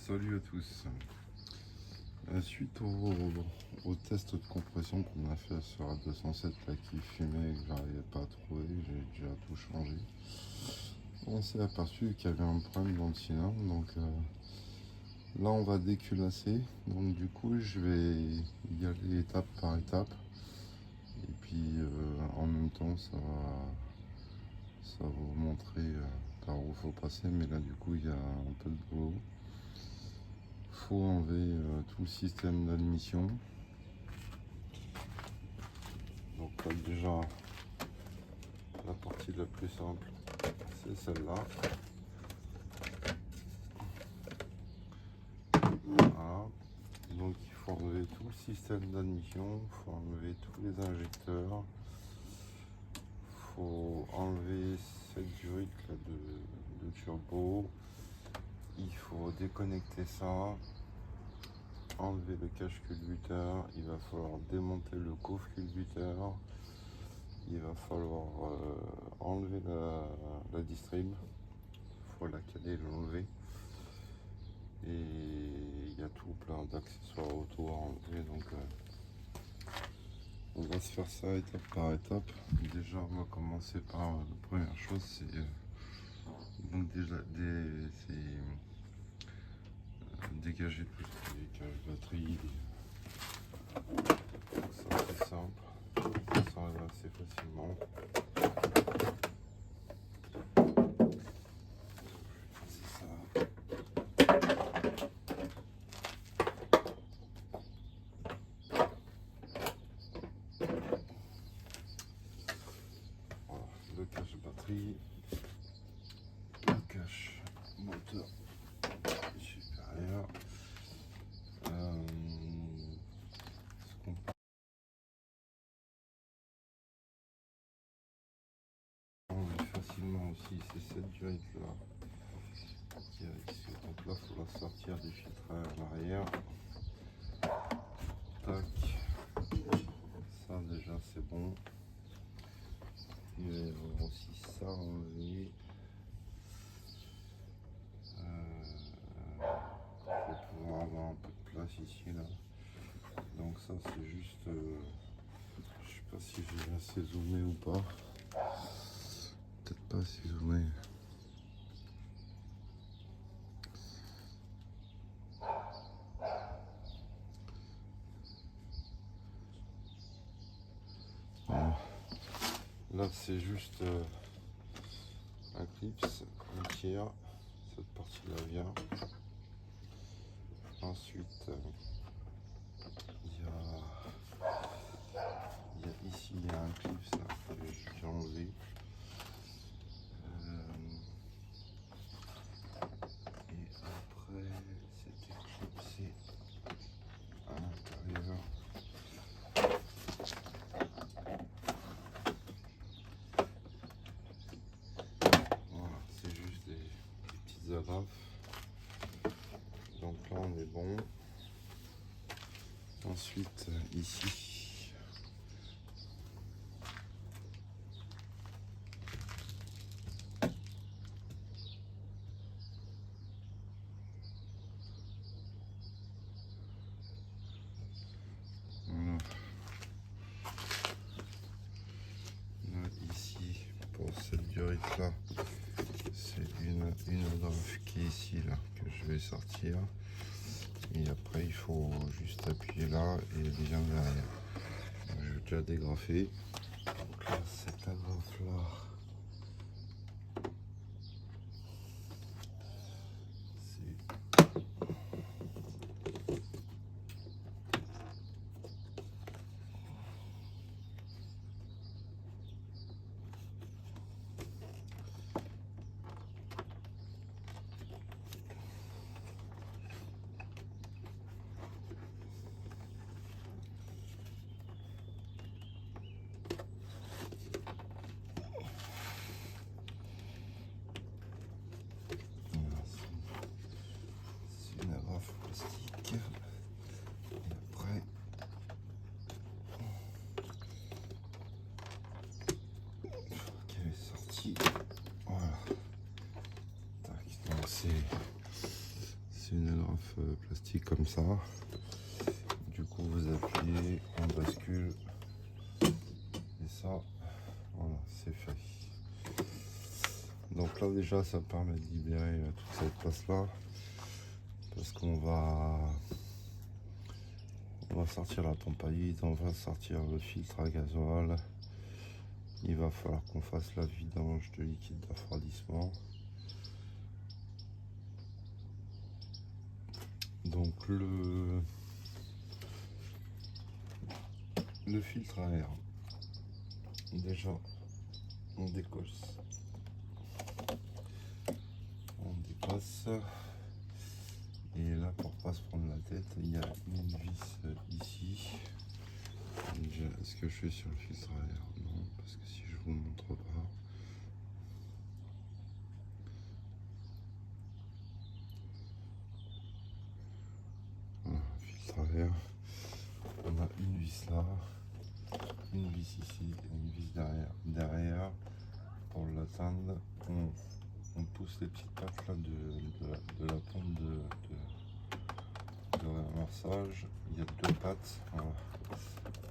Salut à tous. Suite au test de compression qu'on a fait sur la 207 là, qui fumait et que j'arrivais pas à trouver, j'ai déjà tout changé. On s'est aperçu qu'il y avait un problème dans le cylindre, donc là on va déculasser. Donc du coup je vais y aller étape par étape et puis en même temps ça va vous montrer par où il faut passer, mais là du coup il y a un peu de boulot. Faut enlever tout le système d'admission. Donc là, déjà la partie la plus simple c'est celle-là. Voilà. Donc il faut enlever tout le système d'admission, il faut enlever tous les injecteurs, il faut enlever cette durite là de turbo, il faut déconnecter ça, enlever le cache culbuteur, il va falloir démonter le coffre culbuteur, il va falloir enlever la distrib, il faut la caler et l'enlever. Et il y a tout plein d'accessoires auto à enlever, donc on va se faire ça étape par étape. Déjà on va commencer par la première chose, c'est donc déjà dégager tout ce qui est cache batterie. Ça c'est simple, ça enlève assez facilement. C'est ça. Voilà, le cache batterie, le cache moteur supérieur. Ce qu'on peut enlever facilement aussi, c'est cette durite là qui est ici. Donc là, il faut la sortir des filtres à l'arrière. Tac, ça déjà c'est bon. Il va y avoir aussi ça à enlever. Pour pouvoir avoir un peu de place ici là. Donc ça c'est juste, je sais pas si j'ai assez zoomé ou pas. Peut-être pas assez zoomé. Voilà. Là c'est juste un clips, on tire, cette partie là vient. Ensuite il y a ici il y a un clips là, que j'ai enlevé. Et après c'était clipsé à l'intérieur. Voilà, c'est juste des petites agrafes. Donc là on est bon. Ensuite ici voilà. Là, ici pour cette durite là c'est une agrafe qui est ici là que je vais sortir, et après il faut juste appuyer là et elle vient derrière. Donc, je vais déjà dégrafer. Donc là cette agrafe là paragraphe plastique comme ça. Du coup vous appuyez, on bascule et ça, voilà, c'est fait. Donc là déjà ça permet de libérer toute cette place là, parce qu'on va sortir la pompe à vide, on va sortir le filtre à gasoil. Il va falloir qu'on fasse la vidange de liquide d'affroidissement. Donc le filtre à air, déjà on décosse, et là pour pas se prendre la tête, il y a une vis ici. Déjà, est-ce que je suis sur le filtre à air? Non, parce que si je vous montre pas, voilà, filtre à air, on a une vis là, une vis ici et une vis derrière. Pour l'atteindre, on pousse les petites pattes là de la pompe de ramassage. Il y a deux pattes, voilà.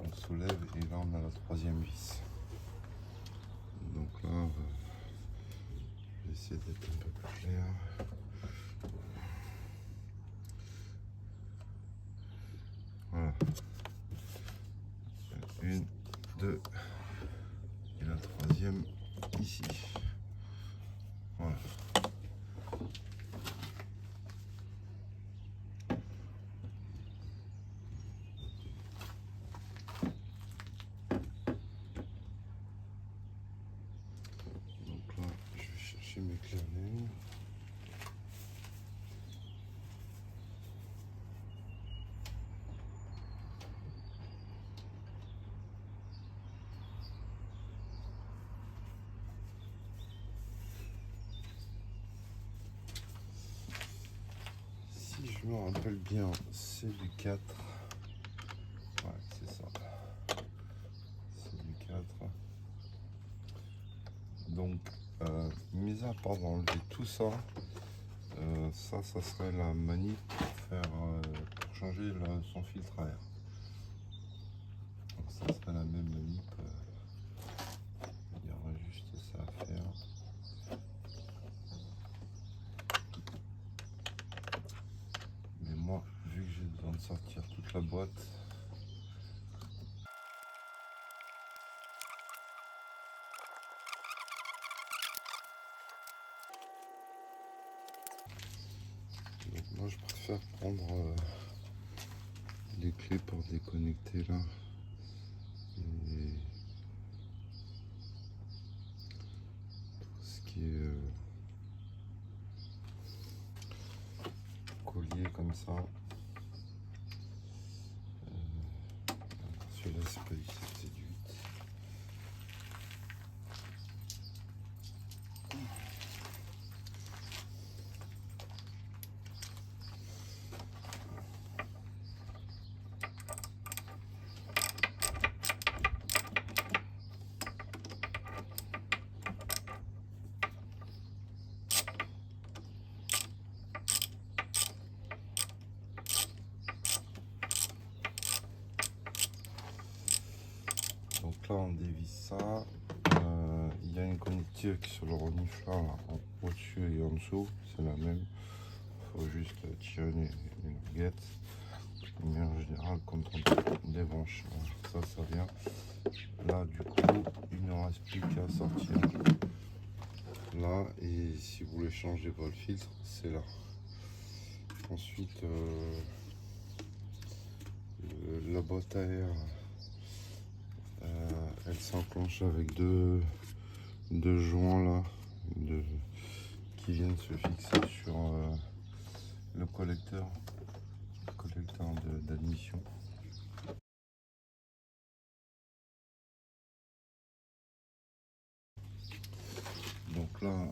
On soulève et là on a la troisième vis. Donc là je vais essayer d'être un peu plus clair. Voilà, une, deux et la troisième ici. Voilà. Donc là je vais chercher mes clés à laine. Si je me rappelle bien, c'est du 4. Ouais, c'est ça. C'est du 4. Donc, mis à part d'enlever tout ça, ça serait la manip pour changer son filtre à air. Donc, ça serait la même manip. Il y aurait juste ça à faire. Mais moi, vu que j'ai besoin de sortir toute la boîte, donc moi je préfère prendre les clés pour déconnecter là. Et tout ce qui est collier comme ça. Celui-là c'est pas du 7, c'est du 8. Donc là on dévisse ça. Il y a une connectique sur le renifleur là, au-dessus et en dessous, c'est la même. Il faut juste tirer les languettes. Mais en général, quand on débranche ça vient. Là du coup il ne reste plus qu'à sortir là, et si vous voulez changer votre filtre, c'est là. Ensuite la boîte à air, elle s'enclenche avec deux joints là qui viennent se fixer sur le collecteur d'admission. Donc là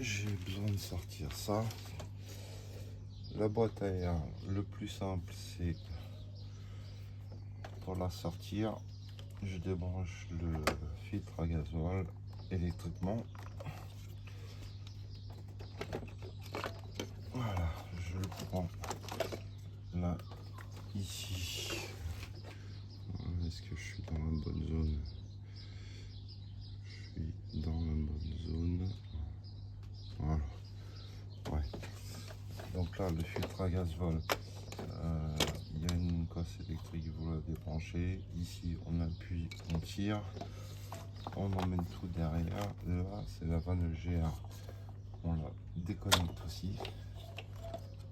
j'ai besoin de sortir ça. La boîte à air, le plus simple c'est pour la sortir, je débranche le filtre à gasoil électriquement. Voilà, je le prends ici. Est-ce que je suis dans la bonne zone? Je suis dans la bonne zone. Voilà. Ouais. Donc là, le filtre à gaz vole. Il y a une cosse électrique, vous la débranchez. Ici, on appuie, on tire. On emmène tout derrière. Là, c'est la vanne GA. On la déconnecte aussi.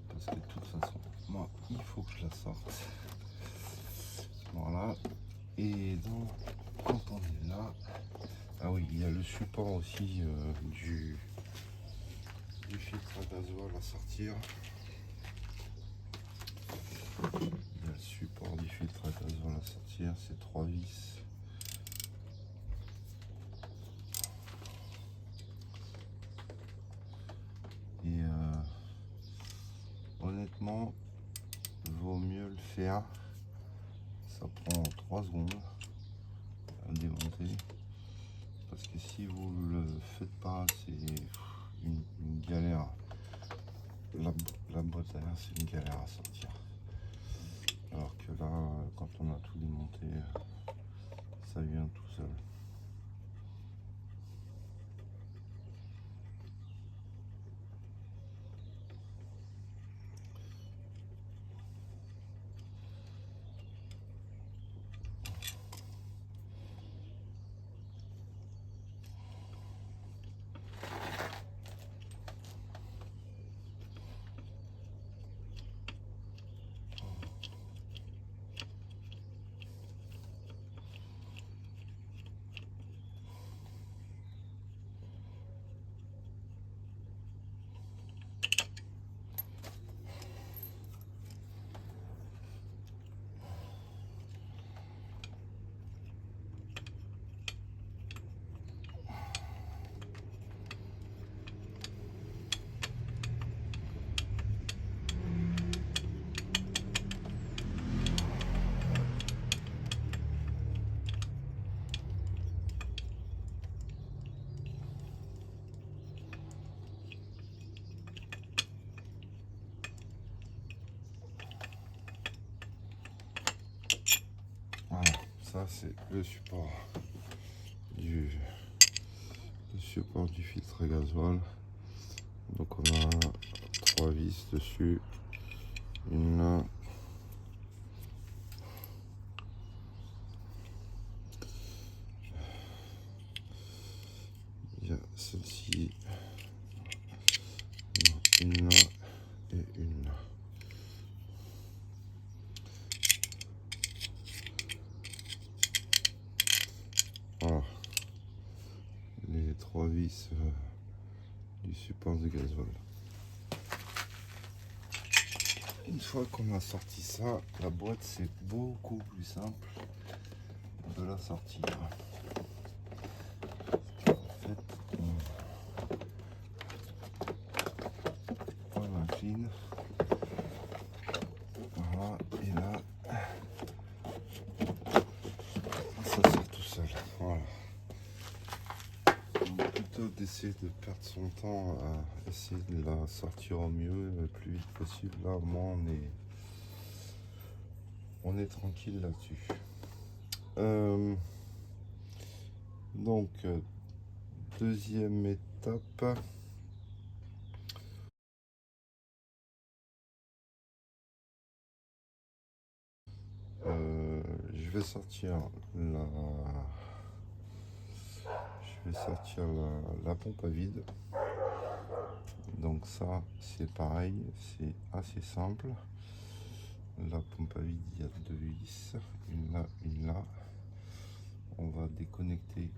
Parce que de toute façon, moi, il faut que je la sorte. Voilà. Et donc, quand on est là, ah oui, il y a le support aussi du filtre à gasoil à sortir. Il y a le support du filtre à gasoil à sortir, c'est 3 vis. Et honnêtement, vaut mieux le faire. Ça prend 3 secondes à démonter. Parce que si vous le faites pas, c'est une galère. La boîte à air, c'est une galère à sortir. Alors que là, quand on a tout démonté, ça vient tout seul. Voilà, ça c'est le support du filtre à gasoil. Donc on a 3 vis dessus, une là, il y a celle-ci, une là et une là. Voilà, les 3 vis du support de gasoil. Une fois qu'on a sorti ça, la boîte c'est beaucoup plus simple de la sortir. En fait, on l'incline. Voilà, et là, ça sort tout seul. Voilà. Donc, plutôt d'essayer de perdre son temps à essayer de la sortir au mieux, le plus vite possible. Là, au moins, on est tranquille là-dessus. Donc, deuxième étape. Je vais sortir la pompe à vide. Donc ça, c'est pareil, c'est assez simple. La pompe à vide, il y a 2 vis, une là, une là. On va la déconnecter.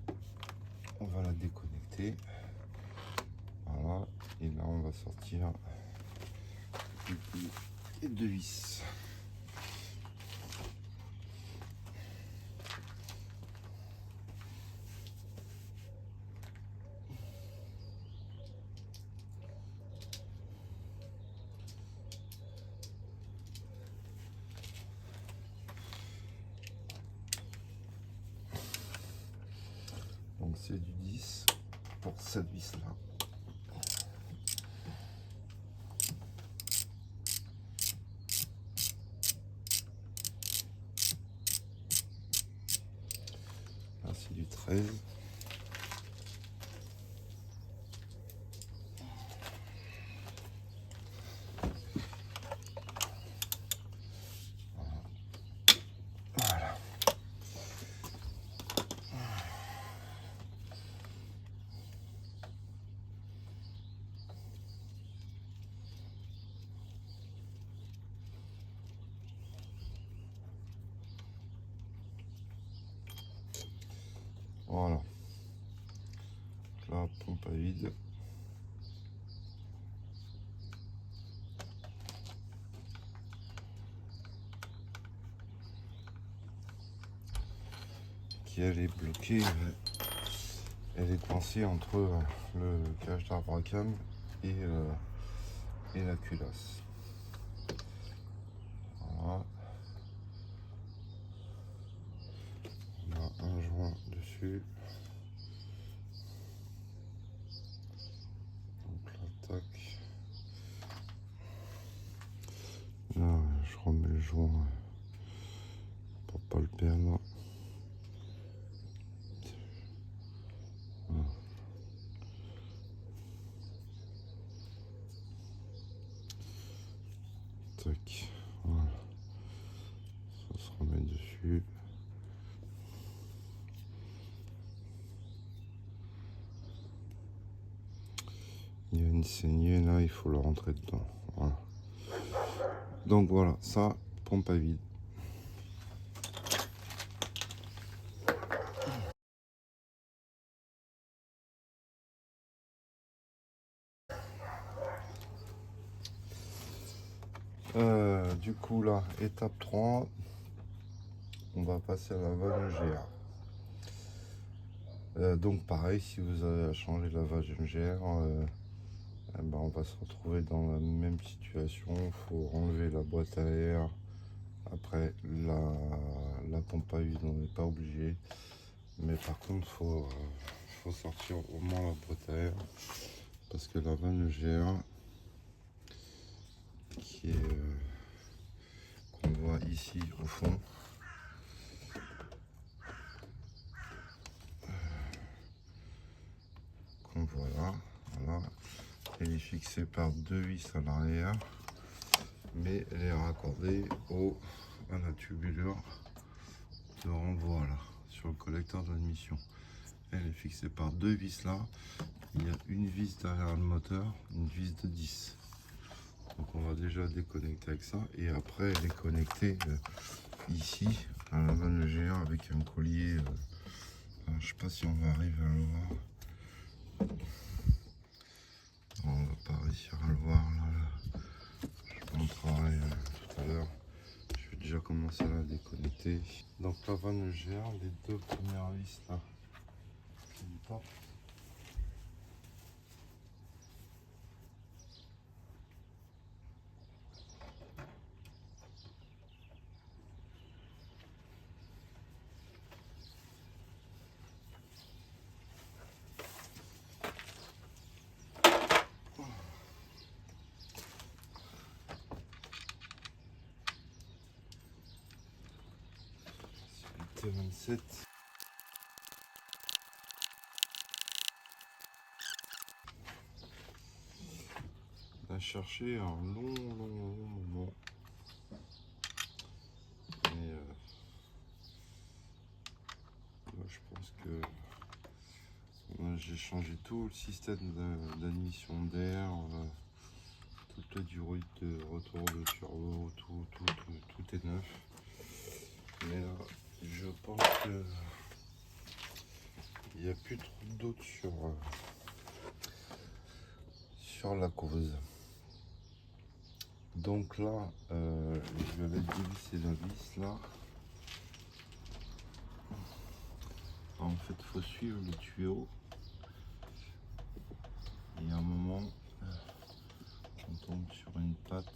Voilà, et là on va sortir les 2 vis. Donc c'est du 10 pour cette vis là. c'est du 13. Voilà. Voilà. La pompe à vide. Qui elle est bloquée, elle est coincée entre le cache d'arbre à cam et la culasse. Voilà. On a un joint dessus. Donc là, tac. Là, je remets le joint pour pas le perdre. Voilà. Tac. Voilà. Ça se remet dessus. Il y a une saignée là, il faut le rentrer dedans. Voilà. Donc voilà, ça, pompe à vide. Du coup là, étape 3, on va passer à la vanne GR. Donc pareil, si vous avez à changer la vanne GR, eh ben, on va se retrouver dans la même situation. Il faut enlever la boîte à air. Après la pompe à vide, on n'est pas obligé. Mais par contre, faut sortir au moins la boîte à air. Parce que la vanne GR, qui est qu'on voit ici au fond, qu'on voit là, voilà. Elle est fixée par deux vis à l'arrière, mais elle est raccordée à la tubulure de renvoi là, sur le collecteur d'admission. Elle est fixée par deux vis là. Il y a une vis derrière le moteur, une vis de 10. Donc on va déjà déconnecter avec ça, et après elle est connectée ici à la vanne GR avec un collier. Je sais pas si on va arriver à le voir. On va pas réussir à le voir là. Je montrerai tout à l'heure. Je vais déjà commencer à la déconnecter. Donc la vanne GR, les deux premières vis là qui portent. T27. On a cherché un long moment. Mais là, je pense que j'ai changé tout le système d'admission d'air, toute la durée de retour de turbo, tout est neuf. Mais là, je pense que il n'y a plus trop d'eau sur la cause. Donc là, je vais dévisser la vis là. En fait, il faut suivre le tuyau. Et à un moment, on tombe sur une patte.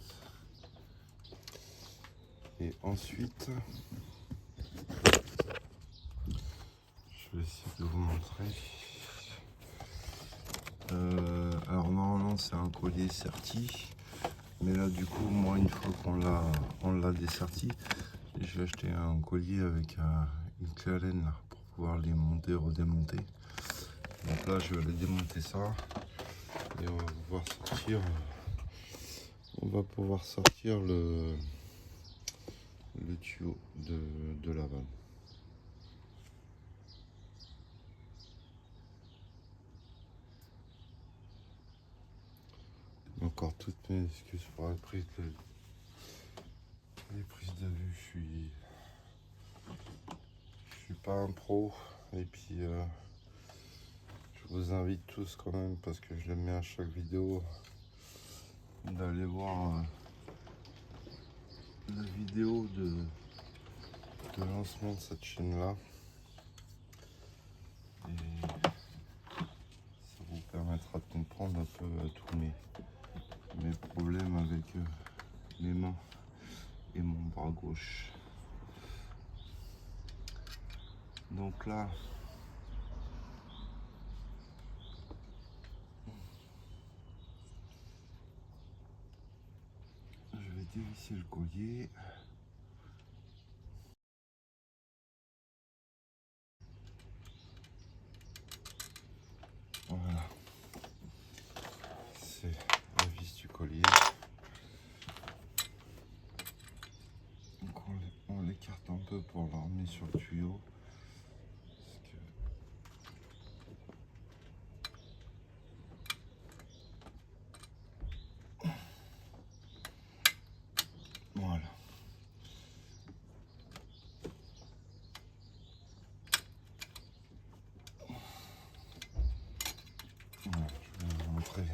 Et ensuite, je vais essayer de vous montrer. Alors normalement, c'est un collier serti. Mais là, du coup, moi, une fois qu'on l'a desserti, j'ai acheté un collier avec une clé Allen là, pour pouvoir les monter, redémonter. Donc là je vais aller démonter ça et on va pouvoir sortir le tuyau de la vanne. Encore toutes mes excuses pour les prises de vue. Je suis pas un pro et puis je vous invite tous quand même, parce que je le mets à chaque vidéo, d'aller voir la vidéo de lancement de cette chaîne là, et ça vous permettra de comprendre un peu tous mes problèmes avec mes mains et mon bras gauche. Donc là, je vais dévisser le collier. Voilà, c'est la vis du collier. Donc on l'écarte un peu pour l'emmener sur le tuyau. Voilà. Voilà, je vais vous montrer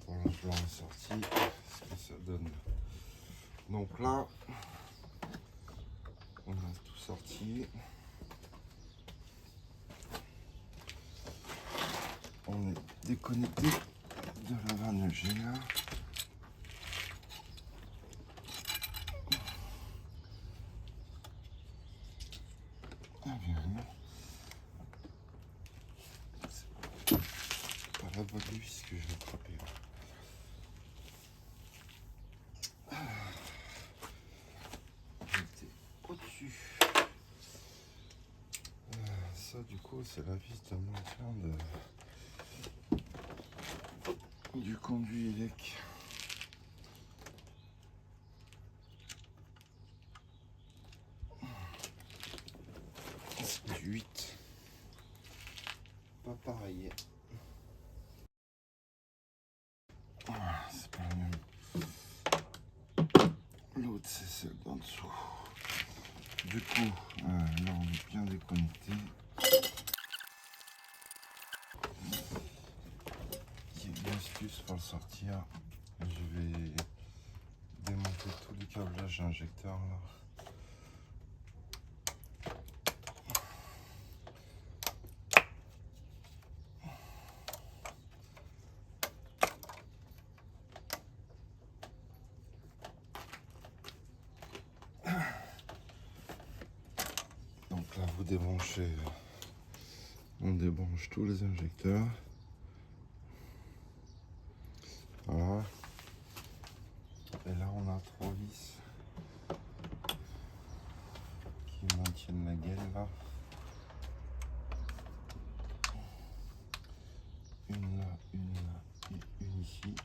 quand je l'aurai sorti ce que ça donne. Donc là, on a tout sorti. On est déconnecté de la vanne GA. Ah bien, c'est pas la bonne vis que je vais attraper. J'étais au-dessus. Ça du coup c'est la vis de maintien du conduit élec. C'est du 8. Pas pareil. Voilà, c'est pas la même. L'autre c'est celle d'en dessous. Du coup, là on est bien déconnecté. Il y a une astuce pour le sortir. Je vais démonter tous les câblages injecteurs là. Donc là vous débranchez, on débranche tous les injecteurs. Voilà. Et là on a 3 vis qui maintiennent la gaine là. Une là et une ici.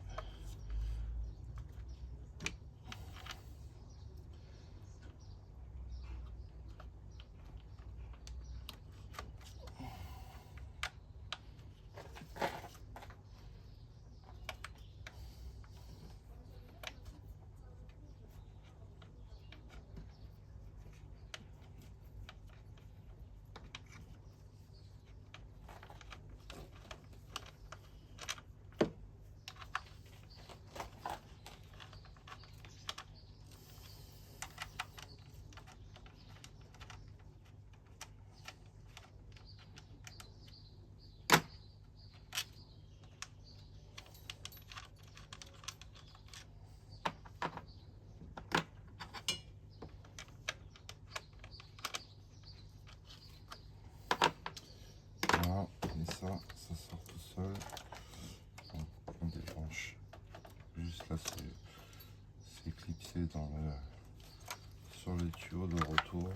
Voilà, et ça sort tout seul. Donc on débranche. Juste là c'est clipsé sur le tuyau de retour.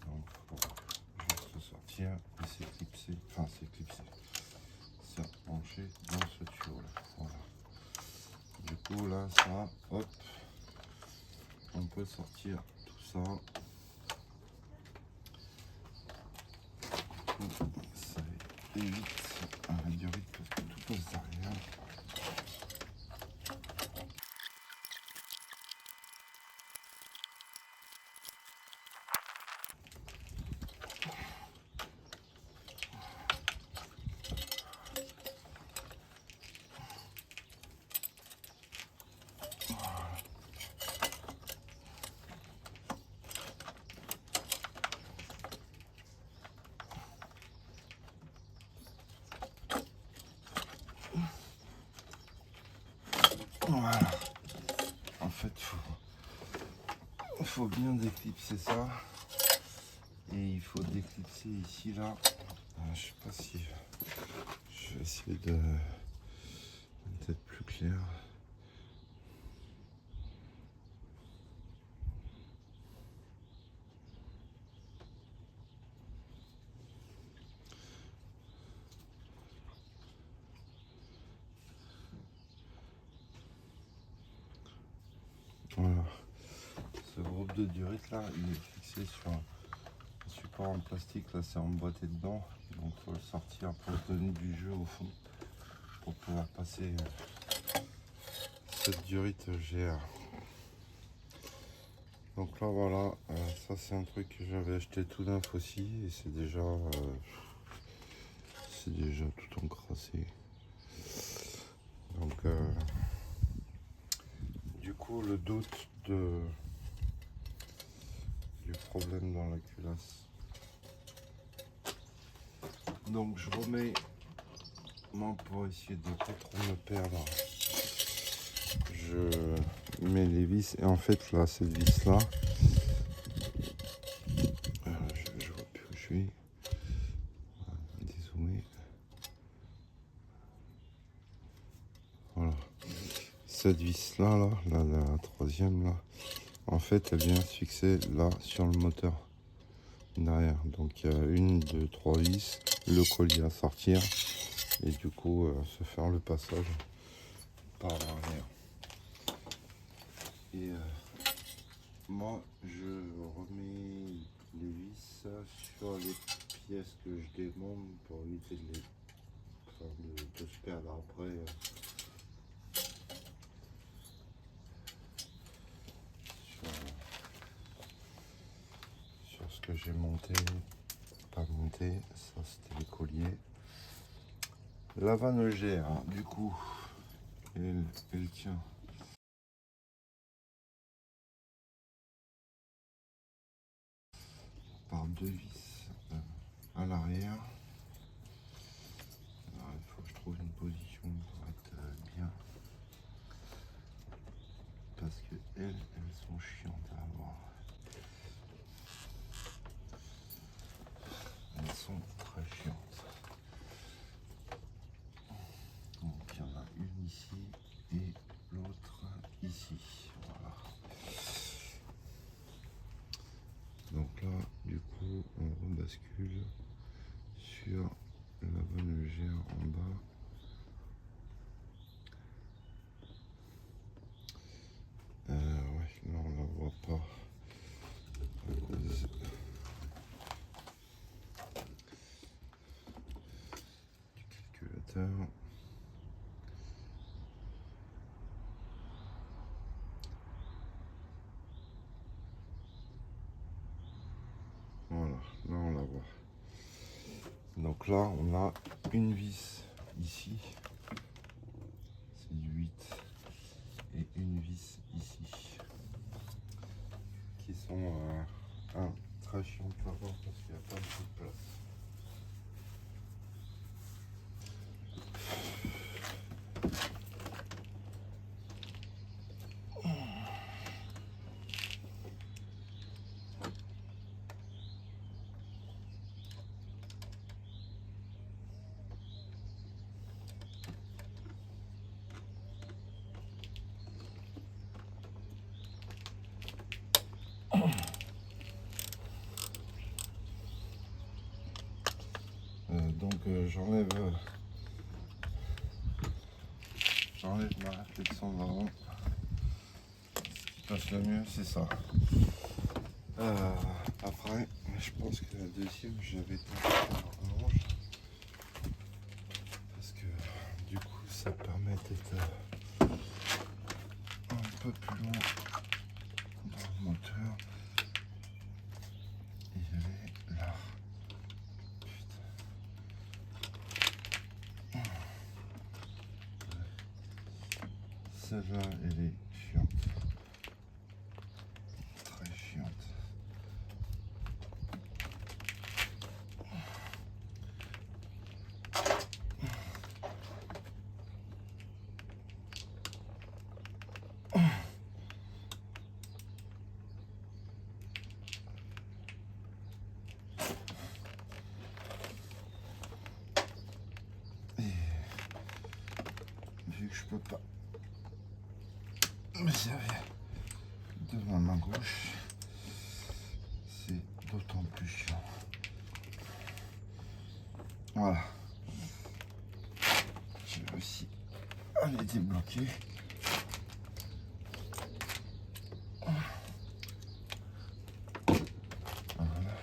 Donc faut sortir et s'éclipser, s'ancrer dans ce tuyau là. Voilà. Du coup là ça, hop, on peut sortir tout ça. Ça évite un durite parce que tout passe derrière. Voilà. En fait, faut bien déclipser ça. Et il faut déclipser ici, là. Je sais pas si... Je vais essayer d'être plus clair. Voilà. Ce groupe de durite là, il est fixé sur un support en plastique. Là, c'est emboîté dedans. Donc, il faut le sortir pour donner du jeu au fond. Pour pouvoir passer cette durite GR. Donc là, voilà. Ça, c'est un truc que j'avais acheté tout neuf aussi. Et c'est déjà tout encrassé. Donc, du coup, le doute du problème dans la culasse. Donc, je remets, moi, pour essayer de pas trop me perdre, je mets les vis. Et en fait, là, cette vis là, je vois plus où je suis. Dézoomé. Voilà. Cette vis là, la troisième là, en fait, elle vient se fixer là sur le moteur derrière. Donc il y a une, deux, trois vis, le collier à sortir et du coup se faire le passage par l'arrière. Et moi, je remets les vis sur les pièces que je démonte pour éviter de se perdre après. Sur ce que j'ai monté, pas monté, ça c'était les colliers. La vanne gère, hein, du coup, elle tient. Par deux vis à l'arrière. Alors, il faut que je trouve une position pour être bien. Parce que elles sont chiantes à avoir. Elles sont très chiantes. Donc il y en a une ici et l'autre ici. Voilà. Donc là, du coup, on rebascule sur la vanne légère en bas. Ouais, là on la voit pas à cause du calculateur. Voilà, là on la voit. Donc là on a une vis ici, c'est du 8, et une vis ici, qui sont très chiantes à voir parce qu'il n'y a pas beaucoup de place. j'enlève ma réflexion d'avant. Ce qui passe le mieux, c'est ça. Après, je pense que la deuxième, j'avais tenté la rallonge parce que du coup, ça permet d'être un peu plus loin dans le moteur. Et elle est là. Putain. Celle-là, elle est chiante. Très chiante. Vu que je peux pas me servir de ma main gauche, c'est d'autant plus chiant. Voilà. J'ai réussi à les débloquer. Voilà.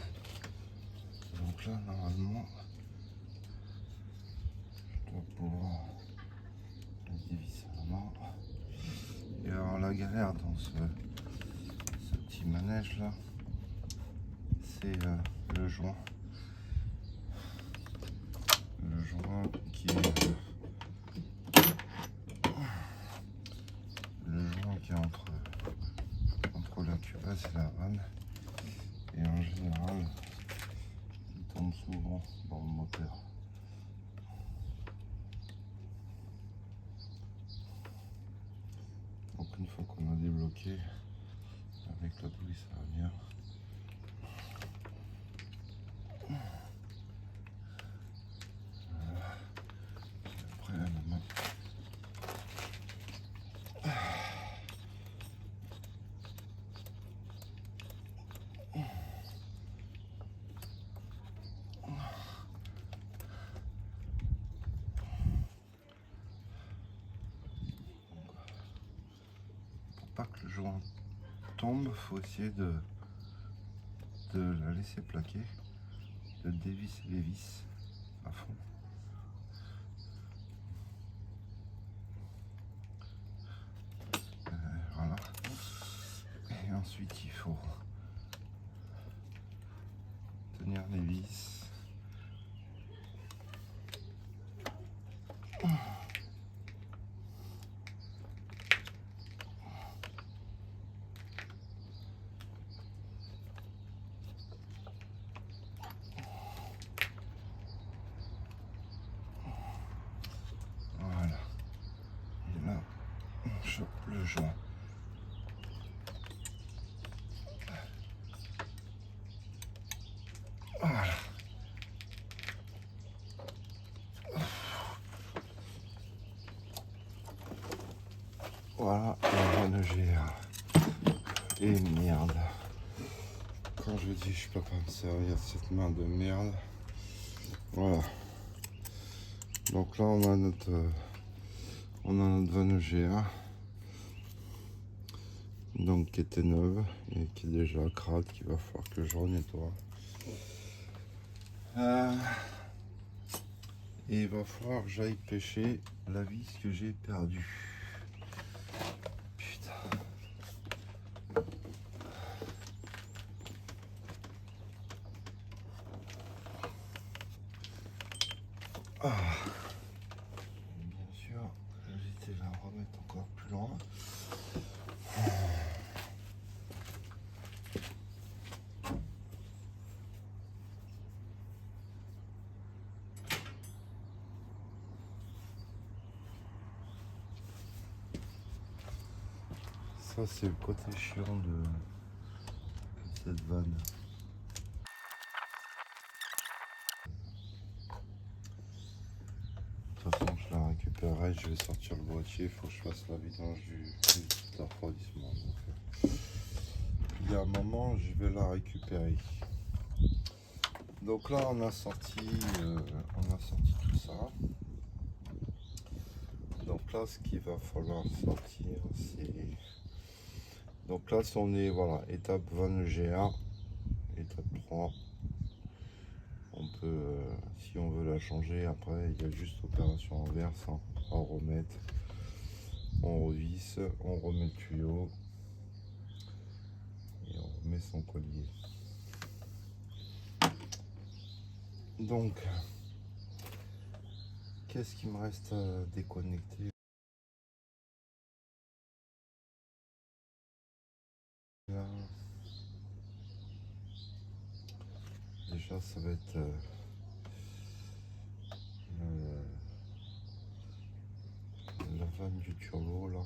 Donc là, normalement, je dois pouvoir les dévisser à la main. Et alors la galère dans ce petit manège là, c'est le joint. Le joint qui est entre la culasse et la rame. Et en général, il tombe souvent dans le moteur. Donc une fois qu'on a débloqué, avec la douille ça va bien. Voilà. Après la main. Pour pas que le joint tombe, faut essayer de la laisser plaquer, de dévisser les vis à fond. Voilà. Et ensuite il faut tenir les vis. Voilà. Et là, on chope le joint. Voilà. Voilà, la vanne GA. Et merde. Quand je dis je peux pas me servir de cette main de merde. Voilà. Donc là on a notre vanne GA. Donc qui était neuve et qui est déjà crade, qu'il va falloir que je renettoie. Et il va falloir que j'aille pêcher la vis que j'ai perdue. Putain. Ah. Bien sûr, j'étais la remettre encore plus loin. Ça c'est le côté chiant de cette vanne. De toute façon je la récupérerai, je vais sortir le boîtier, il faut que je fasse la vidange du refroidissement. Donc, il y a un moment je vais la récupérer. Donc là on a sorti tout ça. Donc là ce qu'il va falloir sortir c'est... Donc là on est voilà, étape 20 GA, étape 3. On peut, si on veut la changer après, il y a juste opération inverse, hein, à remettre. On revisse, on remet le tuyau et on remet son collier. Donc, qu'est-ce qu'il me reste à déconnecter là? Déjà, ça va être la vanne du turbo là.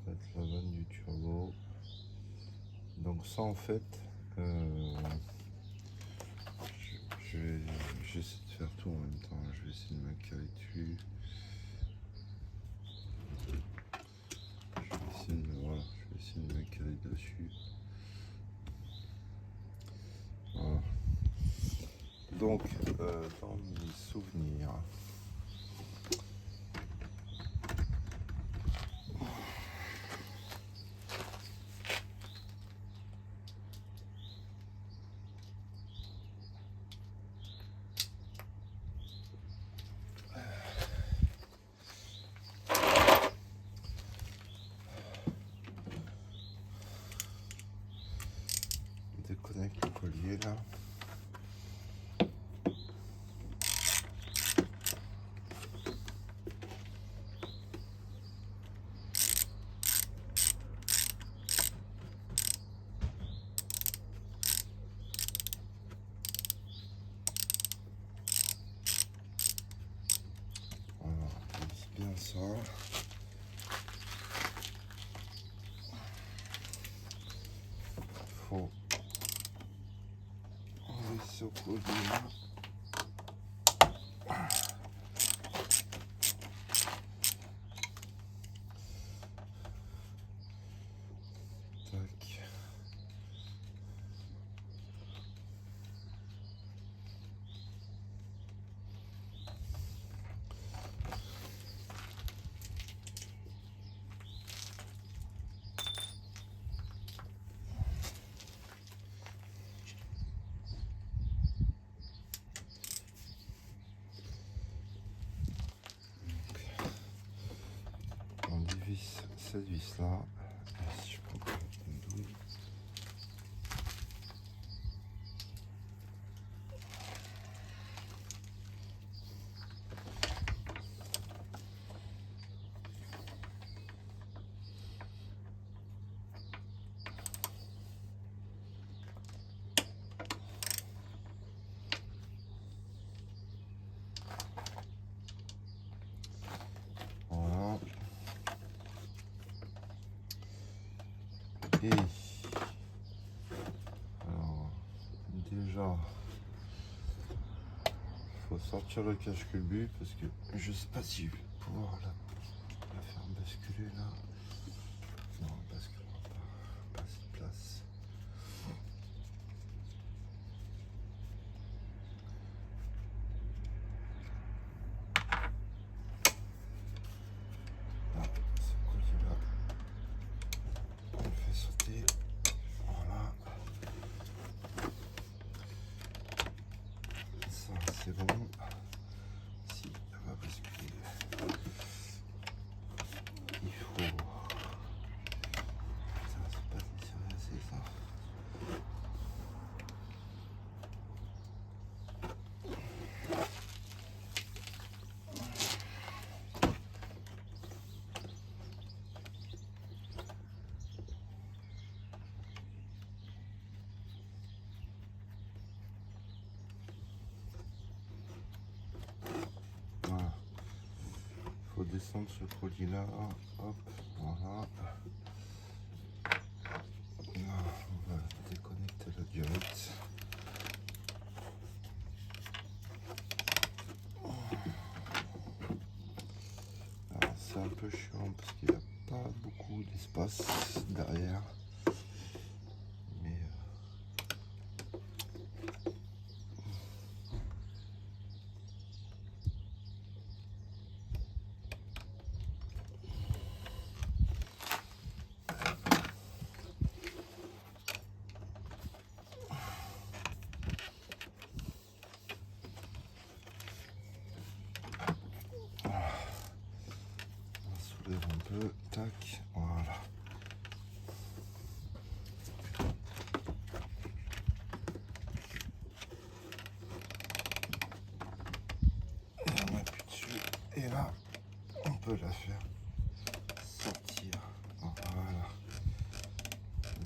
Ça va être la vanne du turbo. Donc ça en fait, j'essaie de faire tout en même temps. Je vais essayer de me caler dessus. Voilà, je vais essayer de me caler dessus. Voilà. Donc, dans mes souvenirs, on déconnecte le collier là. Voilà, on visse bien ça. Faut enlever ce collier là. Tac. On dévisse cette vis là. Et si je prends une douille. Voilà. Et alors déjà faut sortir le cache culbut parce que je sais pas si je vais pouvoir la faire basculer là. Non, elle basculera pas assez de place. Là, ce collier là, on le fait sauter. Voilà. Ça c'est bon. Si elle va basculer, il faut. Ça c'est pas desserré assez ça. Voilà. Faut descendre ce collier là. Hop, voilà. Là, on va déconnecter la durite. Alors c'est un peu chiant parce qu'il n'y a pas beaucoup d'espace derrière. Mais peut la faire sortir. Voilà.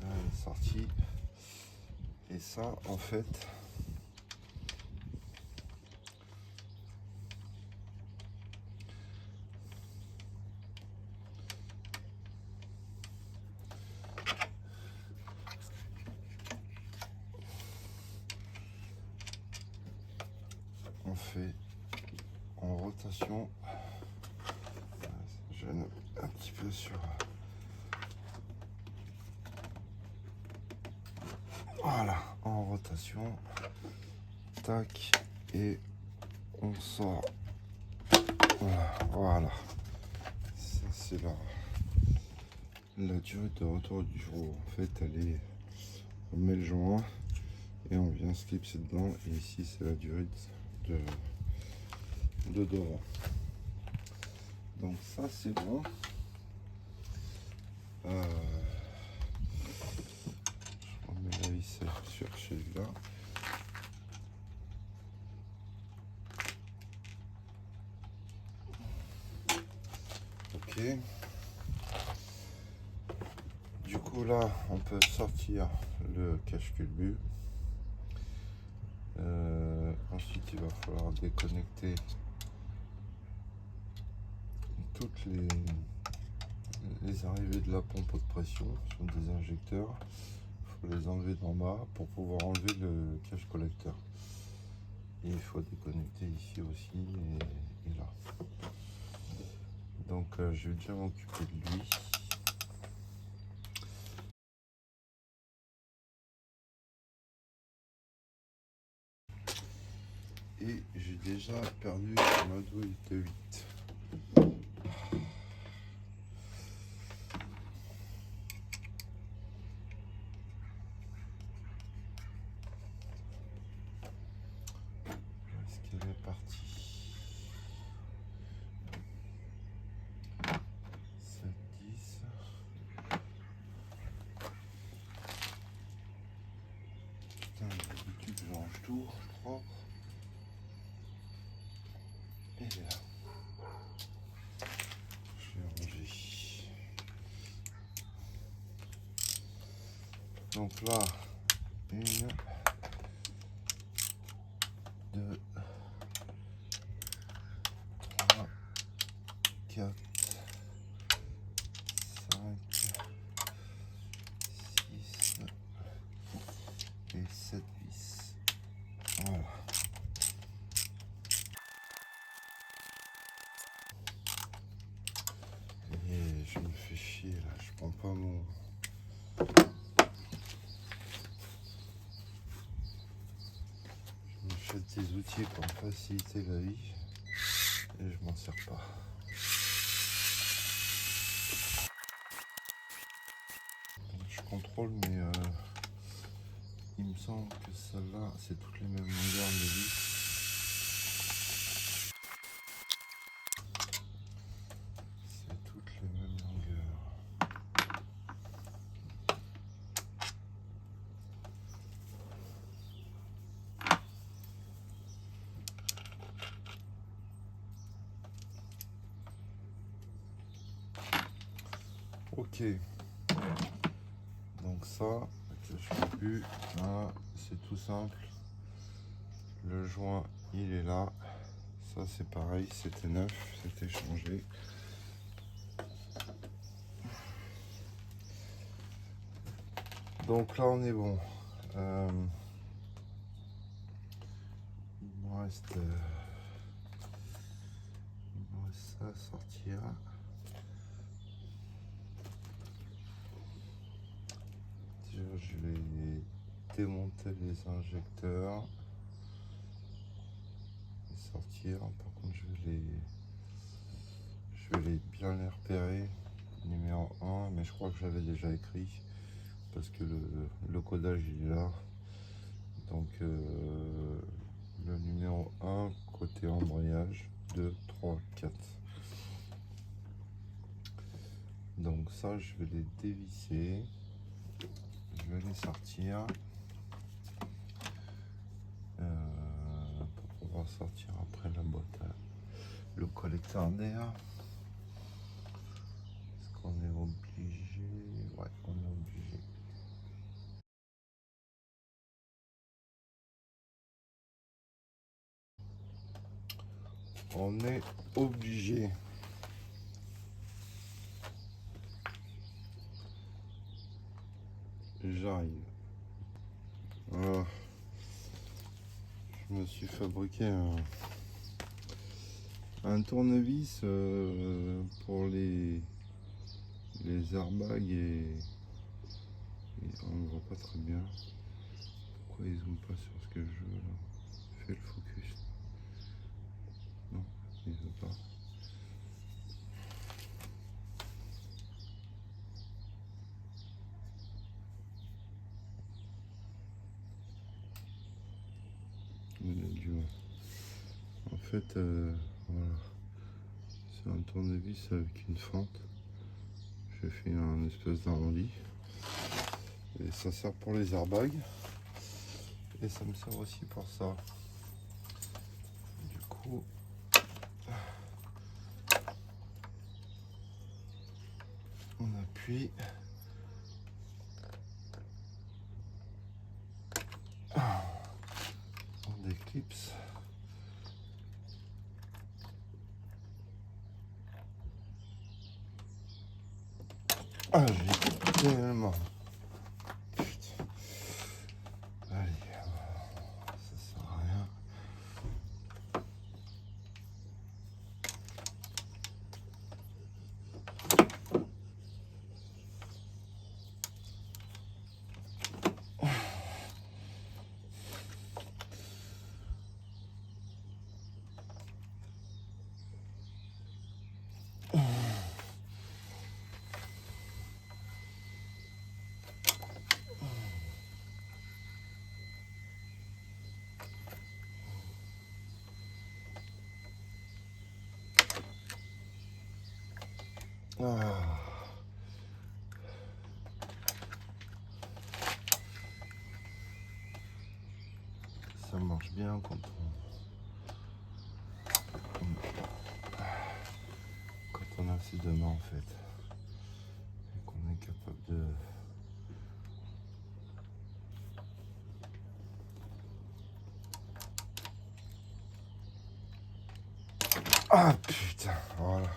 Là, elle est sortie. Et ça, en fait, on fait en rotation. Je gêne un petit peu sur. Voilà, en rotation. Tac. Et on sort. Voilà. Ça, c'est la durée de retour du jour. En fait, on met le joint et on vient clipser dedans. Et ici, c'est la durée de devant. Donc ça, c'est bon. Je remets la vis sur celui-là. Ok. Du coup là, on peut sortir le cache-culbut. Ensuite, il va falloir déconnecter toutes les arrivées de la pompe haute pression sur des injecteurs. Il faut les enlever d'en bas pour pouvoir enlever le cache collecteur. Et il faut déconnecter ici aussi et là. Donc je vais déjà m'occuper de lui. Et j'ai déjà perdu ma douille de 8. Est-ce qu'elle est partie? 7, 10. Putain, d'habitude je range tout, propre. Et là, je vais ranger. Donc là, 1, 2, 3, 4, 5, 6 et 7 vis. Voilà. Et je me fais chier là, je prends pas mon... Je m'achète des outils pour me faciliter la vie et je m'en sers pas. Je contrôle mais il me semble que celle-là c'est toutes les mêmes longueurs de vis. C'est toutes les mêmes longueurs. Ok. Donc ça, je ne plus. Là, c'est tout simple. Le joint, il est là. Ça, c'est pareil. C'était neuf. C'était changé. Donc là, on est bon. Il me reste ça à sortir. Je vais démonter les injecteurs et sortir. Par contre, je vais bien les repérer. Numéro 1, mais je crois que j'avais déjà écrit parce que le codage il est là. Donc le numéro 1 côté embrayage, 2, 3, 4. Donc ça, je vais les dévisser. Je vais les sortir pour pouvoir sortir après la boîte, le collecteur d'air. qu'on est obligé. Ouais, on est obligé. On est obligé. J'arrive. Voilà. Je me suis fabriqué un tournevis pour les airbags et on ne voit pas très bien. Pourquoi ils zooment pas sur ce que je veux là? Fais le focus. Non, il veut pas. En fait, voilà. C'est un tournevis avec une fente. J'ai fait un espèce d'arrondi. Et ça sert pour les airbags. Et ça me sert aussi pour ça. Du coup, on appuie. On déclipse. Ah, j'ai tellement. Putain. Allez, ça sert à rien. Ah. Ça marche bien quand on a ses deux mains en fait. Et qu'on est capable de. Ah putain, voilà.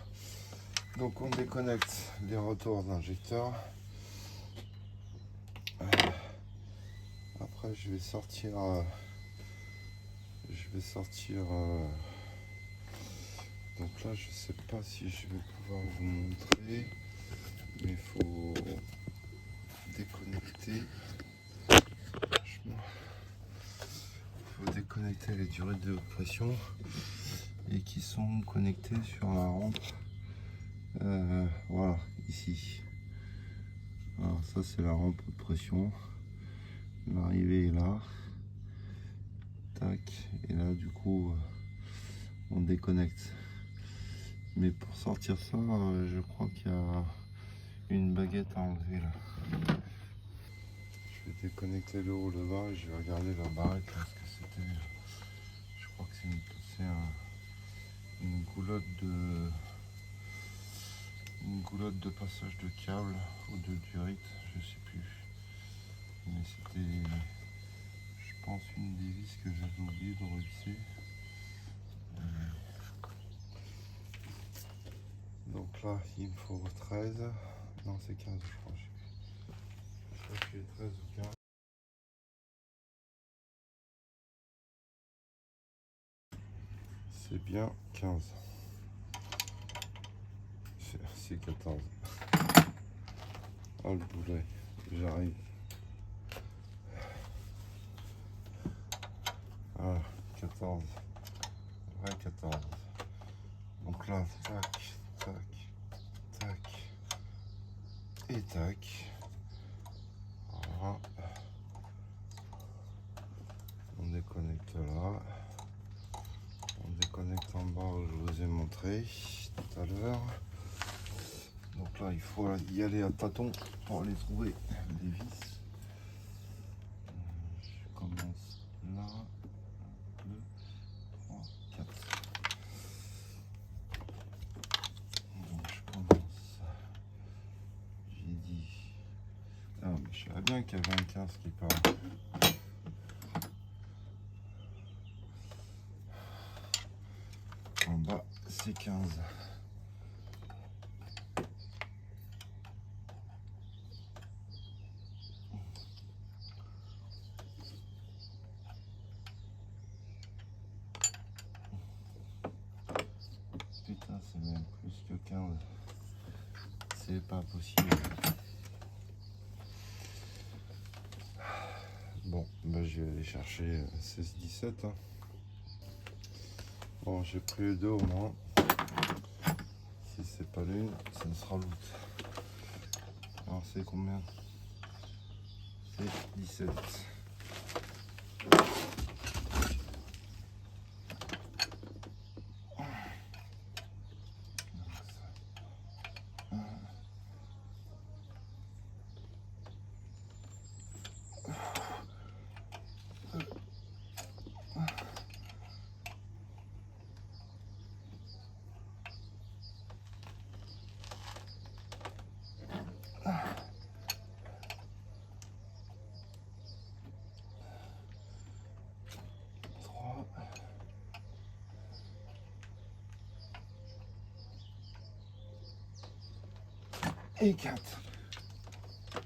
Donc on déconnecte les retours d'injecteur. Après je vais sortir. Donc là je sais pas si je vais pouvoir vous montrer. Mais il faut déconnecter. Il faut déconnecter les durées de haute pression. Et qui sont connectés sur la rampe. Voilà, ici. Alors ça c'est la rampe de pression. L'arrivée est là. Tac. Et là du coup on déconnecte. Mais pour sortir ça, je crois qu'il y a une baguette à enlever là. Je vais déconnecter le haut, le bas et je vais regarder la barrette là, ce que c'était. Je crois que c'est une goulotte de passage de câble ou de durite, je sais plus. Mais c'était, je pense, une des vis que j'avais oublié de revisser. Donc là, il me faut 13. Non, c'est 15, je crois. Je crois que j'ai 13 ou 15. C'est bien 15. C'est 14. Oh le boulet, j'arrive. Ah, 14. Ouais, 14. Donc là, tac, tac, tac. Et tac. Voilà. On déconnecte là. On déconnecte en bas, je vous ai montré tout à l'heure. Donc là, il faut y aller à tâtons pour aller trouver les vis. Je commence là. 1, 2, 3, 4. Donc je commence mais je savais bien qu'il y avait un 15 qui part. En bas, c'est 15. Putain, c'est même plus que 15. C'est pas possible. Bon, bah, je vais aller chercher 16-17. Hein. Bon, j'ai pris les deux au moins. Si c'est pas l'une, ça sera l'autre. Alors, c'est combien? C'est 17. Et 4.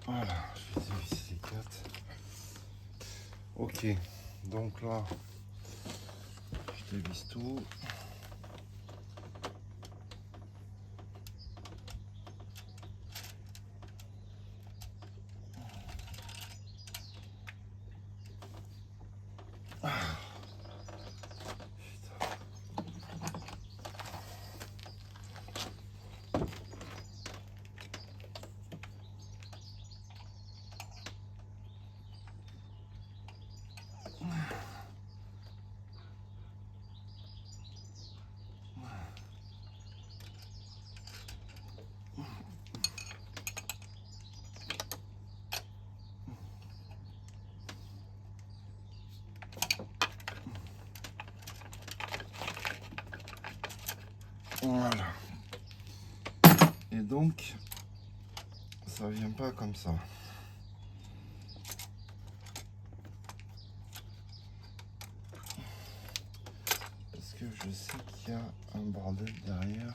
Voilà, je vais dévisser les 4. Ok, donc là, je dévisse tout. Voilà. Et donc, ça vient pas comme ça. Parce que je sais qu'il y a un bordel derrière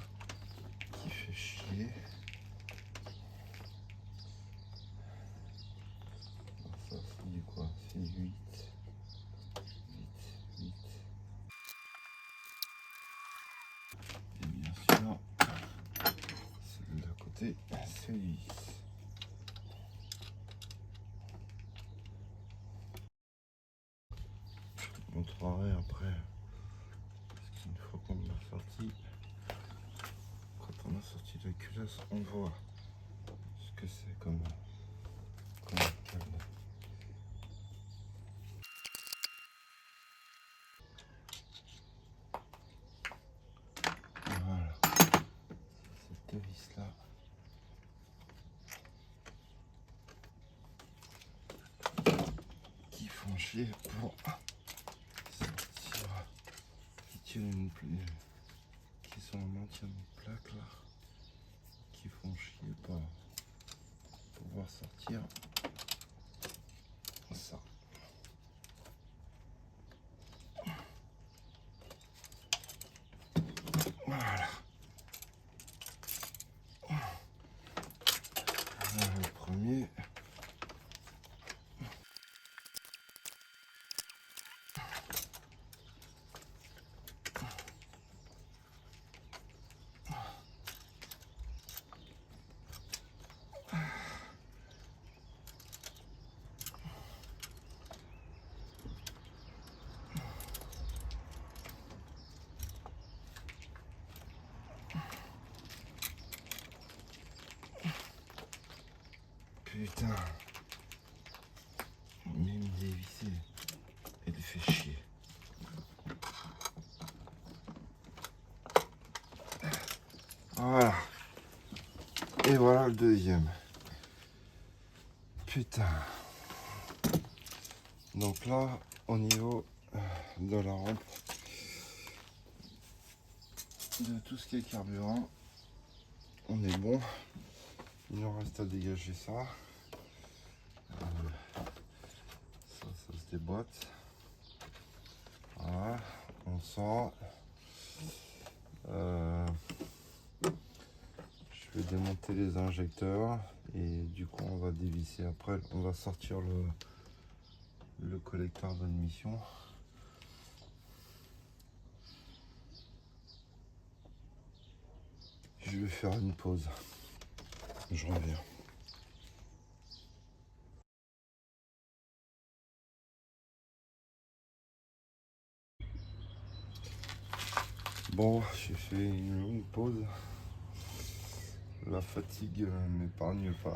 qui fait chier. Alors ça, c'est du quoi? C'est 8. 8. Et bien sûr, celui d'à côté, c'est 10. Je te montrerai après. Parce qu'une fois qu'on a sorti, quand on a sorti la culasse, on voit ce que c'est comme câble. Voilà. Cette vis là. Qui font chier pour sortir. Qui tiennent une plaque. Qui sont en maintien de plaque là. Qui font chier pour pouvoir sortir ça. Voilà. Voilà le premier. Putain. Même dévissé. Elle fait chier. Voilà. Et voilà le deuxième. Putain. Donc là, au niveau de la rampe, de tout ce qui est carburant, on est bon. Il nous reste à dégager ça. Ça se déboîte. Voilà, on sort. Je vais démonter les injecteurs et du coup on va dévisser. Après on va sortir le collecteur d'admission. Je vais faire une pause. Je reviens. Bon, j'ai fait une longue pause. La fatigue ne m'épargne pas.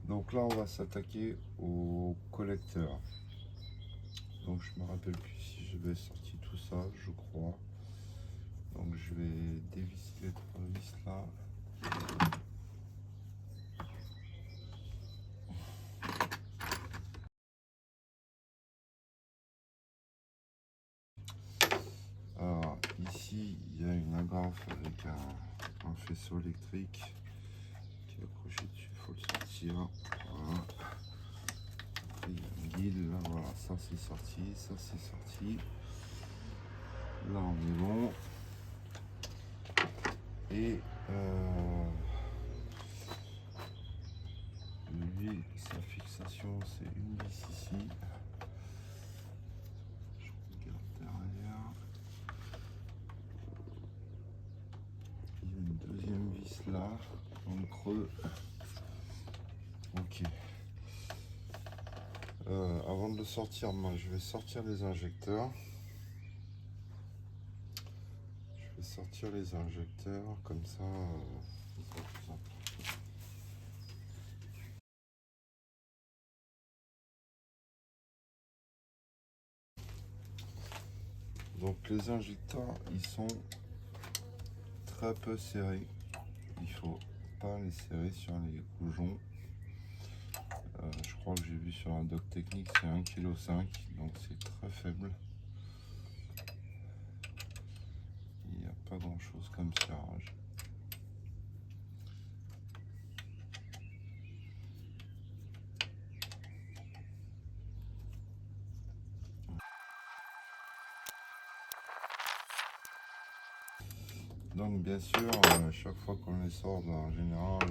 Donc là, on va s'attaquer au collecteur. Donc je me rappelle plus si j'avais sorti tout ça, je crois. Donc je vais dévisser les 3 vis là. Alors ici il y a une agrafe avec un faisceau électrique qui est accroché dessus, il faut le sortir. Voilà. Après il y a un guide, là, voilà, ça c'est sorti, ça c'est sorti. Là on est bon. Et lui, sa fixation c'est une vis ici. Je regarde derrière. Il y a une deuxième vis là, dans le creux. Ok. Avant de le sortir, moi je vais sortir les injecteurs. Je vais sortir les injecteurs comme ça. Ça sera plus simple. Donc les injecteurs, ils sont très peu serrés. Il faut pas les serrer sur les goujons. Je crois que j'ai vu sur un doc technique, c'est 1,5 kg, donc c'est très faible. Il n'y a pas grand chose comme serrage. Donc bien sûr, chaque fois qu'on les sort, en général,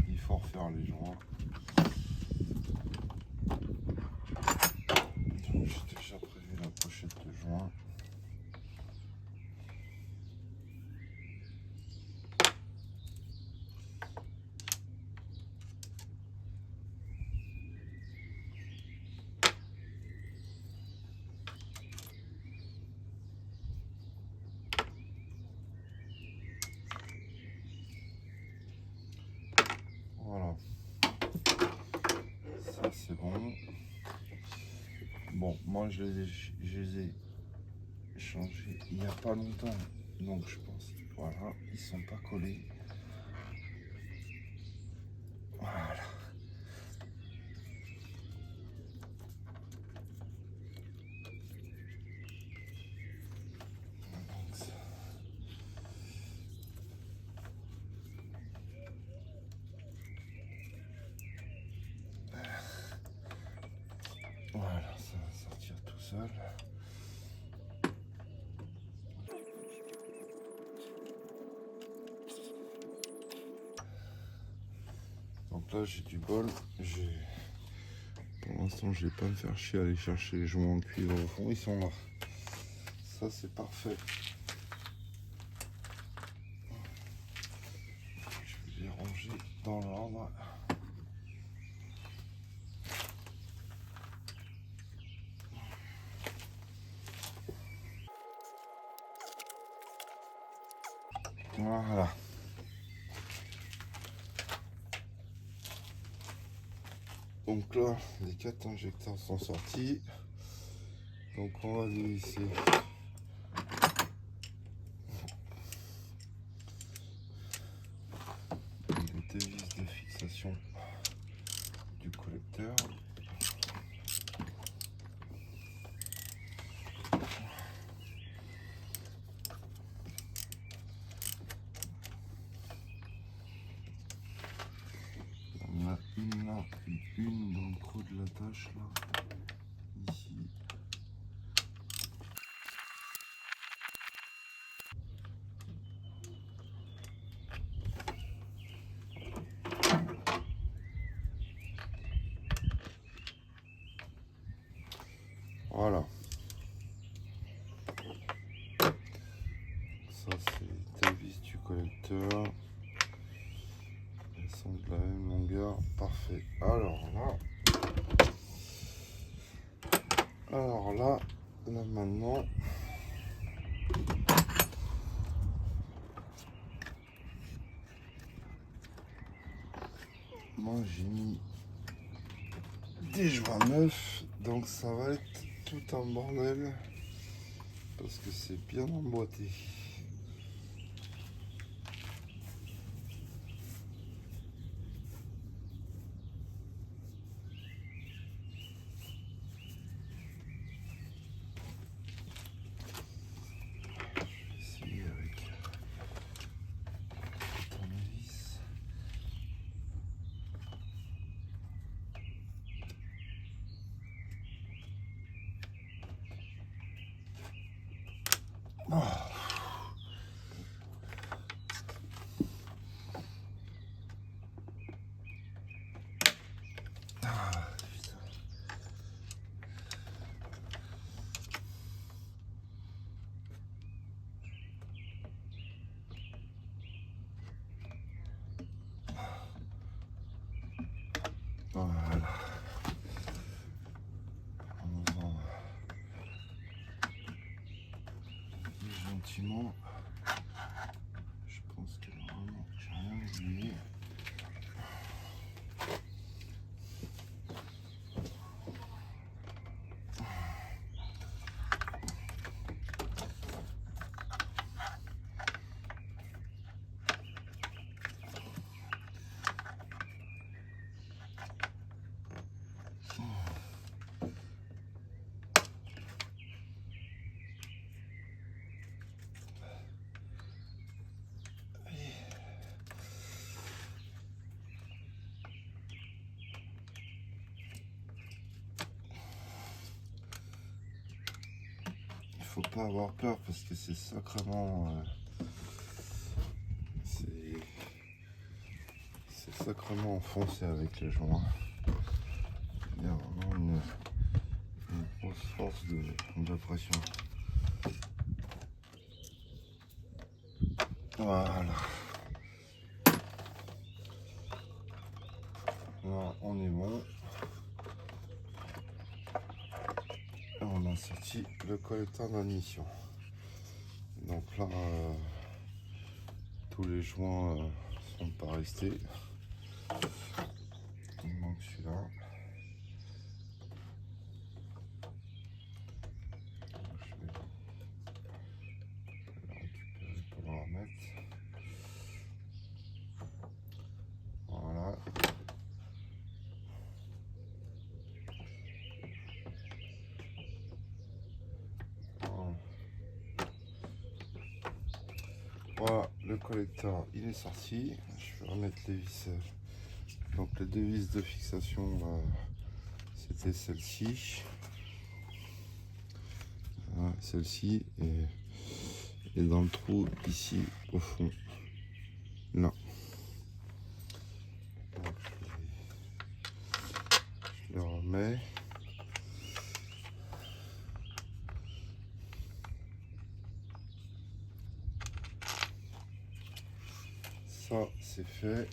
il faut refaire les joints. Donc j'ai déjà prévu la pochette de joints. Voilà, ça c'est bon. Bon, moi je les ai changés il n'y a pas longtemps, donc je pense, voilà, ils sont pas collés. Voilà. Donc, ça. Voilà, ça va sortir tout seul. Donc là j'ai du bol. Pour l'instant je vais pas me faire chier à aller chercher les joints en cuivre au fond, ils sont là. Ça c'est parfait. Je vais les ranger dans l'ordre. Voilà. Donc là, les 4 injecteurs sont sortis. Donc on va dévisser les 2 vis de fixation du collecteur. On a une a une dans le creux de la tâche là, ici. Voilà. Ça c'est les vis du collecteur. Elles sont de la même longueur. Parfait. Alors là maintenant. Moi j'ai mis des joints neufs, donc ça va être tout un bordel parce que c'est bien emboîté. Je vais essayer avec le tournevis. Oh. Voilà. En faisant gentiment. Je pense que normalement j'ai rien oublié. Il faut pas avoir peur parce que c'est sacrément c'est sacrément enfoncé avec les joints. Il y a vraiment une grosse force de pression. Voilà. Là, on est bon. Et on a sorti le collecteur d'admission. Donc là, tous les joints sont pas restés. Il manque celui-là. Je vais le récupérer pour le remettre. Voilà. Voilà, le collecteur il est sorti. Je vais remettre les vis. Donc les deux vis de fixation, c'était celle-ci. Voilà, celle-ci et dans le trou ici au fond. Là. Donc, je les remets. Ça c'est fait.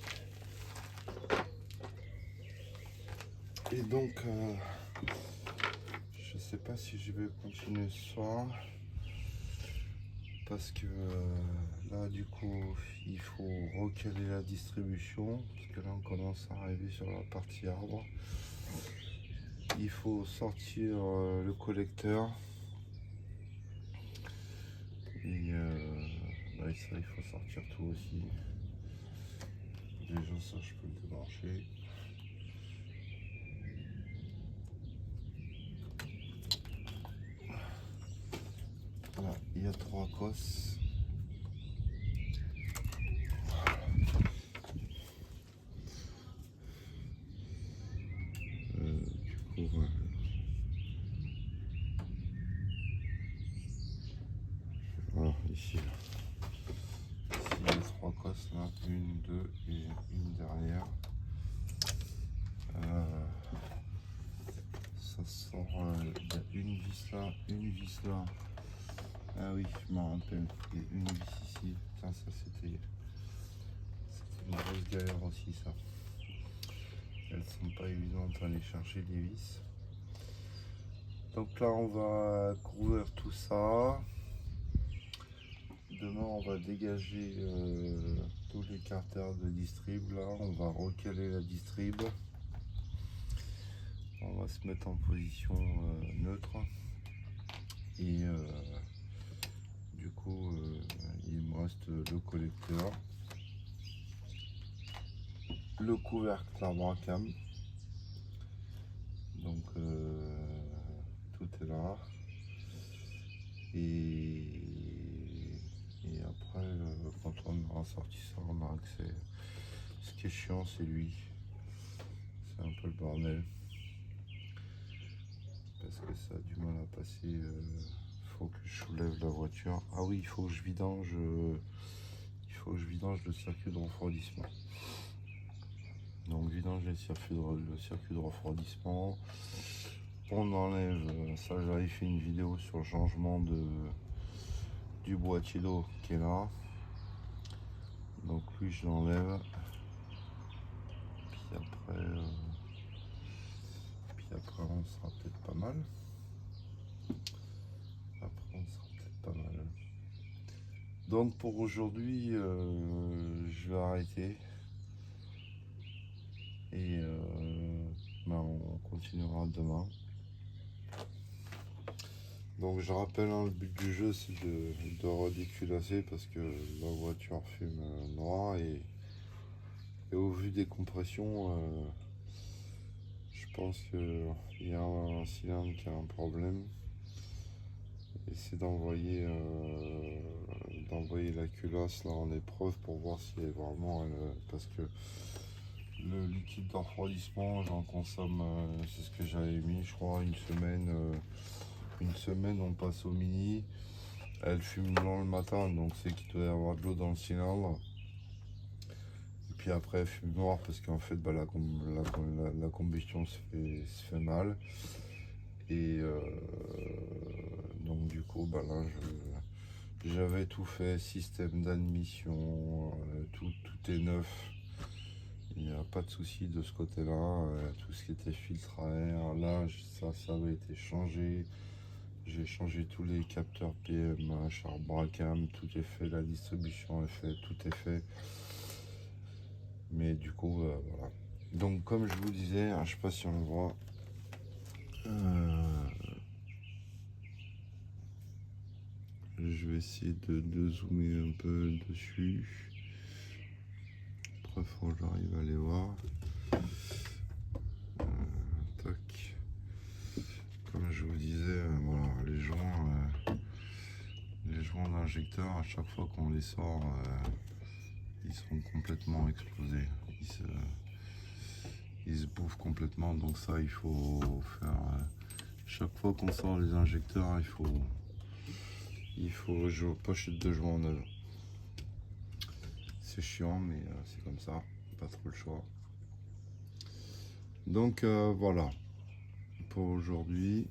Et donc je sais pas si je vais continuer ce soir parce que là du coup il faut recaler la distribution parce que là on commence à arriver sur la partie arbre. Il faut sortir le collecteur et ça il faut sortir tout aussi. Déjà ça je peux le débrancher. Là il y a 3 cosses. pour voilà, ici là. Ici les 3 cosses là, une, deux et une derrière. Ça sort, il y a une vis là, une vis là. Ah oui, je m'en rappelle. Il y a une vis ici. Putain, ça c'était une grosse galère aussi ça. Elles sont pas évidentes à aller chercher les vis. Donc là on va couvrir tout ça. Demain on va dégager tous les carters de distrib. Là on va recaler la distrib. On va se mettre en position neutre. Et du coup il me reste le collecteur, le couvercle à Bracam. Donc tout est là. Et après, quand on aura sorti ça, on aura accès. Ce qui est chiant, c'est lui. C'est un peu le bordel. Parce que ça a du mal à passer. Faut que je soulève la voiture. Ah oui, il faut que je vidange. Le circuit de refroidissement. Donc vidange le circuit de refroidissement. On enlève. Ça, j'avais fait une vidéo sur le changement du boîtier d'eau qui est là. Donc lui, je l'enlève. Puis après on sera peut-être pas mal. Donc pour aujourd'hui, je vais arrêter. Et on continuera demain. Donc je rappelle, le but du jeu c'est de redéculasser parce que la voiture fume noir et au vu des compressions, je pense qu'il y a un cylindre qui a un problème. Et c'est d'envoyer la culasse là en épreuve pour voir si elle est vraiment parce que le liquide de refroidissement j'en consomme, c'est ce que j'avais mis je crois une semaine on passe au mini, elle fume blanc le matin donc c'est qu'il doit y avoir de l'eau dans le cylindre. Et puis après elle fume noir parce qu'en fait la combustion se fait mal. Et donc du coup là j'avais tout fait, système d'admission, tout est neuf. Il n'y a pas de souci de ce côté-là. Tout ce qui était filtre à air, là ça avait été changé. J'ai changé tous les capteurs PMH, Bracam, tout est fait, la distribution est faite, tout est fait. Mais du coup, voilà. Donc comme je vous disais, je sais pas si on le voit. Je vais essayer de zoomer un peu dessus. Après, faut que j'arrive à les voir. Tac. Comme je vous disais, voilà, les joints d'injecteur, à chaque fois qu'on les sort, ils seront complètement explosés. Ils se bouffent complètement, donc ça il faut faire. Chaque fois qu'on sort les injecteurs, il faut pochette de joints neuves. C'est chiant, mais c'est comme ça, pas trop le choix. Donc voilà pour aujourd'hui.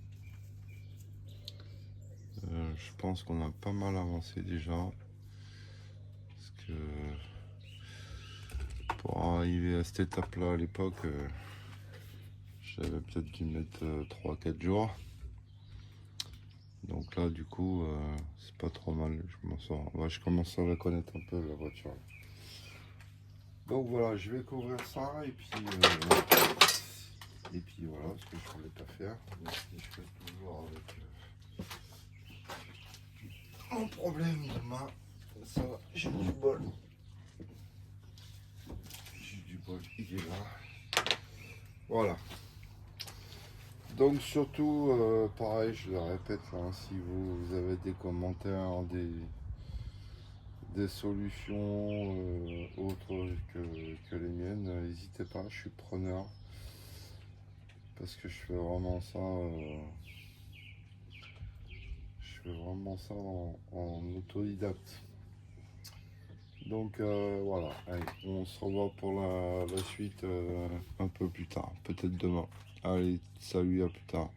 Je pense qu'on a pas mal avancé déjà. Parce que pour arriver à cette étape-là à l'époque, j'avais peut-être dû mettre 3-4 jours. Donc là, du coup, c'est pas trop mal. Je commence à la connaître un peu la voiture. Donc voilà, je vais couvrir ça et puis voilà ce que je voulais pas faire. Donc, je fais toujours avec mon problème de main. Ça va, j'ai du bol. Il est là. Voilà. Donc surtout, pareil, je le répète, hein, si vous avez des commentaires, des solutions autres que les miennes, n'hésitez pas, je suis preneur. parce que je fais vraiment ça, en autodidacte. Donc voilà, allez, on se revoit pour la suite un peu plus tard, peut-être demain. Allez, salut, à plus tard.